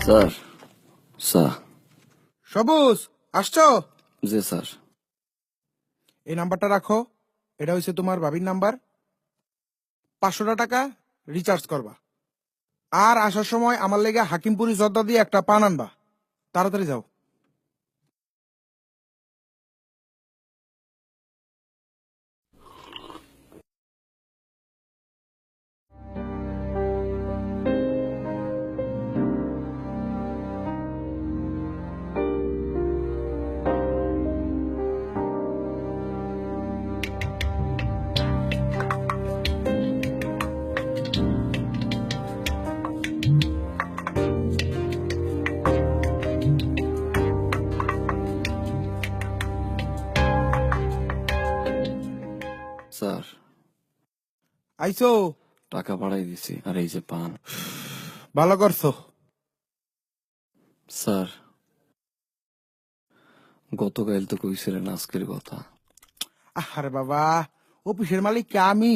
Sir sir সবুজ আসছো? জি sir. এই নাম্বারটা রাখো, এটা হচ্ছে তোমার ভাবির নাম্বার। 500 টাকা রিচার্জ করবা, আর আসার সময় আমার লেগে হাকিমপুরি জর্দা দিয়ে একটা পান আনবা। তাড়াতাড়ি যাও। স্যার আইসো? টাকা বাড়াই দিছি, আর এই যে পান। ভালো করছো। স্যার গতকাল তো কইছিলেন আজকের কথা। আরে বাবা, অফিসের মালিক কে আমি?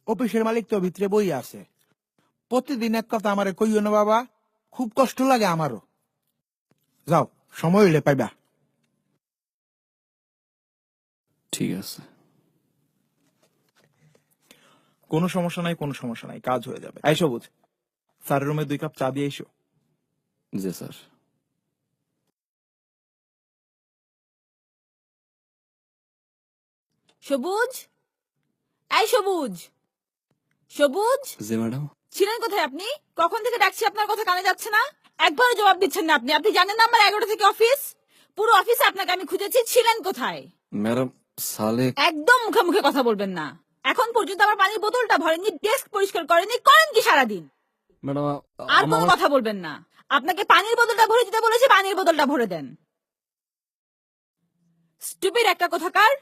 অফিসের মালিক তো ভিতরে বই আছে। প্রতিদিন এক কথা আমারে কইও না বাবা, খুব কষ্ট লাগে আমারও। যাও, সময় হইলে পাইবা। ঠিক আছে। কোনো সমস্যা নাই, কোনো সমস্যা নাই, কাজ হয়ে যাবে। এই সবুজ, স্যারের রুমে 2 কাপ চা দিয়ে এসো। জি স্যার। সবুজ, এই সবুজ, সবুজ জি ম্যাডাম। ছিলেন কোথায় আপনি? কখন থেকে ডাকছি, আপনার কথা কানে যাচ্ছে না। একবারও জবাব দিচ্ছেন না আপনি। আপনি জানেন না আমার 11টা থেকে অফিস? পুরো অফিসে আপনাকে আমি খুঁজেছি, ছিলেন কোথায়? ম্যাডাম সালেক। একদম মুখে মুখে কথা বলবেন না। এখন পর্যন্ত আমার পানির বোতলটা ভরেননি, ডেস্ক পরিষ্কার করেননি, করেন কি সারাদিন? ম্যাডাম আর কোনো কথা বলবেন না। আপনাকে পানির বোতলটা ভরে দিতে বলেছি, পানির বোতলটা ভরে দেন। স্টুপিড একটা কোথাকার।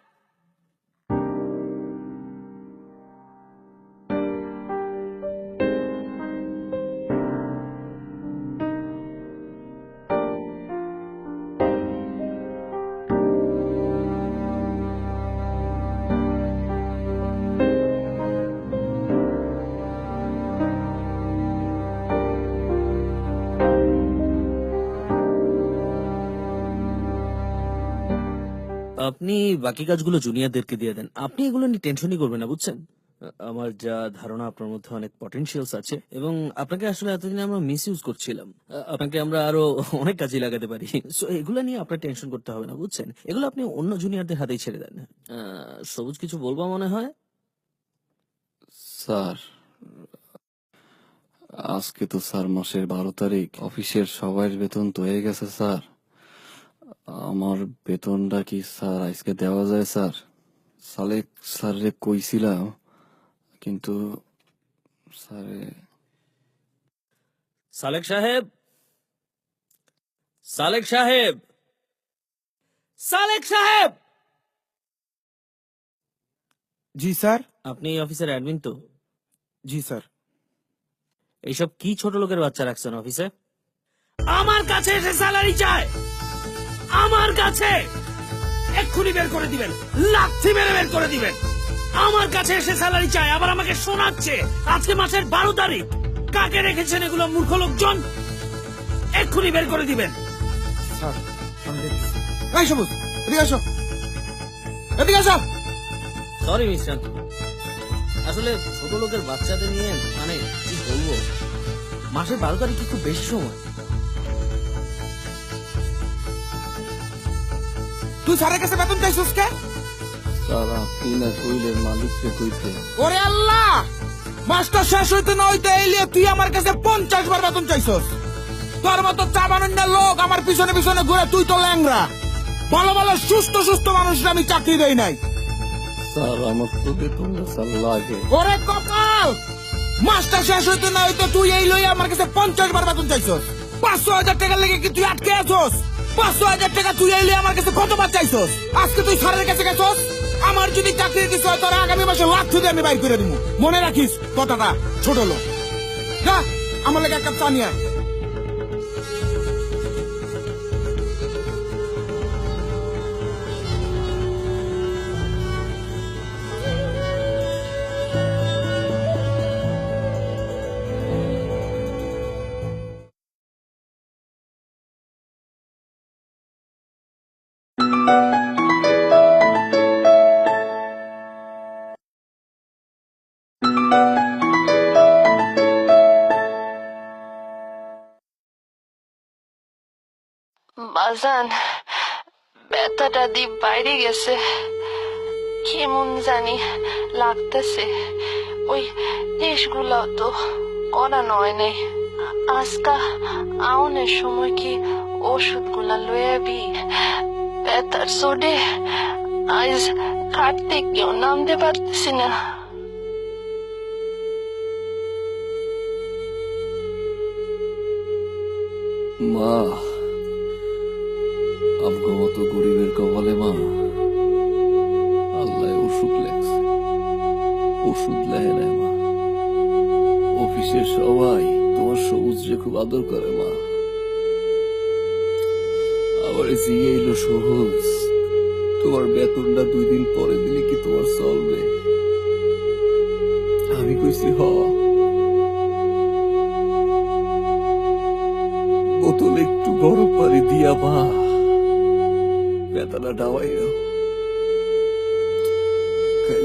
আপনি বাকি কাজগুলো জুনিয়রদেরকে দিয়ে দেন, আপনি এগুলো নিয়ে টেনশনই করবেন না, বুঝছেন? আমার যা ধারণা আপনার মধ্যে অনেক পটেনশিয়ালস আছে, এবং আপনাকে আসলে এতদিন আমরা মিস ইউজ করছিলাম। আপনাকে আমরা আরো অনেক কাজে লাগাতে পারি। সো এগুলো নিয়ে আপনার টেনশন করতে হবে না, বুঝছেন? এগুলো আপনি অন্য জুনিয়রদের হাতেই ছেড়ে দেন। সবুজ কিছু বলবো মনে হয়? স্যার আজকে তো স্যার মাসের 12 তারিখ, অফিসের সবার বেতন তো হয়ে গেছে স্যার। আমার বেতনটা কি স্যার আজকে দেওয়া যায় স্যার? সালেক স্যারে কইছিলাম, কিন্তু স্যারে। সালেক সাহেব, সালেক সাহেব, সালেক সাহেব! জি স্যার। আপনি এই অফিসের অ্যাডমিন তো? জি স্যার। এইসব কি ছোট লোকের বাচ্চা রাখছেন অফিসে? আমার কাছে এসে স্যালারি চায়, আমার কাছে! এক্ষুনি বের করে দিবেন, লাথি মেরে বের করে দিবেন। আমার কাছে এসে স্যালারি চায়, আবার আমাকে শোনাচ্ছে আজকে মাসের 12 তারিখ। কাকে রেখেছেন এগুলো মূর্খ লোকজন? এক্ষুনি বের করে দিবেন। স্যার আমি দেখছি। এই সবুজ, এদিকে আসো, এদিকে আসো। সরি মিস্টার, আসলে ছোট লোকের বাচ্চাদের নিয়ে মানে কি বলবো, মাসের 12 তারিখ কি খুব বেশি সময়? তুই স্যারের কাছে বেতন চাইছিস কে? স্যার আপনি না কইলেন মালিককে কইতে। ওরে আল্লাহ, মাস্টার শেষ হইতে না হইতে এলিয়ে তুই আমার কাছে 50 বার বেতন চাইছস। তোর মতো চা বানানো লোক আমার পিছনে পিছনে ঘুরে, তুই তো ল্যাংরা। ভালো ভালো সুস্থ সুস্থ মানুষরা আমি চাকরি দেই নাই। স্যার আমার তো বেতন স্যার লাগে। ওরে কপাল, মাস্টার শেষ হইতে না হইতে তুই এই লই আমার কাছে 50 বার বেতন চাইছস। 500,000 টাকা লেগে কি তুই আটকে আছস? 500,000 টাকা তুই এই লই আমার কাছে কতবার চাইছস? আজকে তুই স্যারের কাছে গেছস, আমার যদি চাকরি দিতে হয় তোর আগামী মাসে লাথি দিয়ে আমি বাইর করে দিব। মনে রাখিস কথাটা, ছোট লোক। যা আমার লেগে এক কাপ চা নিয়ে আয়। বাজান, ব্যথাটা দিয়ে বাইরে গেছে, কেমন জানি লাগতেছে। ওই টেস্টগুলো তো করানো হয় নাই। আজকা আউনের সময় কি ওষুধগুলা লয়ে আবি? ব্যথার চোটে আজ খাট থেকেও নামতে পারতেছি না। মা, আমগো মতো গরিবের কপালে মা আল্লাহ ওষুধ লেখছে, ওষুধ লেহে নেয় মা। অফিসের সবাই তোমার সবুজ যে খুব আদর করে মা। আবার জিয়ে এলো সবুজ, তোমার বেতনটা 2 দিন পরে দিলে কি তোমার চলবে? আমি কইছি হ, বোতলে একটু গরম পানি দিয়া মা ব্যথাটা ডাওয়াইও।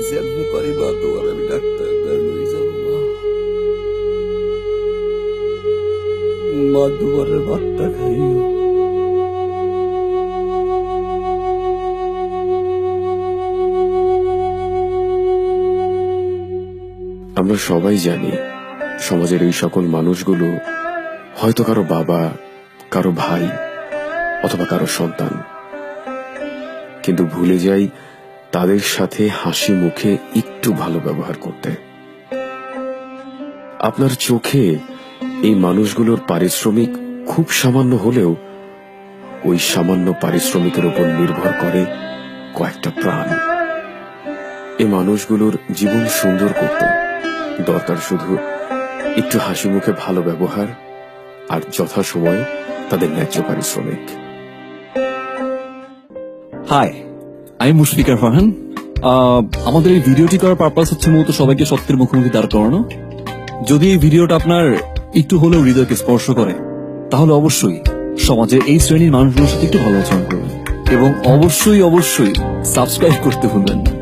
যেমনি পারি মা তোমার আমি ডাক্তার লই যাব মা। মা দুবারের ভাতটা খাইও। আমরা সবাই জানি সমাজের এই সকল মানুষগুলো হয়তো কারো বাবা, কারো ভাই অথবা কারো সন্তান, কিন্তু ভুলে যাই তাদের সাথে হাসি মুখে একটু ভালো ব্যবহার করতে। আপনার চোখে এই মানুষগুলোর পারিশ্রমিক খুব সামান্য হলেও ওই সামান্য পারিশ্রমিকের উপর নির্ভর করে কয়েকটা প্রাণ। এই মানুষগুলোর জীবন সুন্দর করতে দরকার শুধু একটু হাসি মুখে ভালো ব্যবহার আর যথাসময়ে তাদের ন্যায্য পারিশ্রমিক। হাই, আমি মুশফিকার ফারহান। আমাদের এই ভিডিওটি করার পারপাস হচ্ছে মূলত সবাইকে সত্যের মুখোমুখি দাঁড় করানো। যদি এই ভিডিওটা আপনার একটু হলেও হৃদয়কে স্পর্শ করে, তাহলে অবশ্যই সমাজের এই শ্রেণীর মানুষগুলোর সাথে একটু ভালো আচরণ করবেন এবং অবশ্যই সাবস্ক্রাইব করতে ভুলবেন না।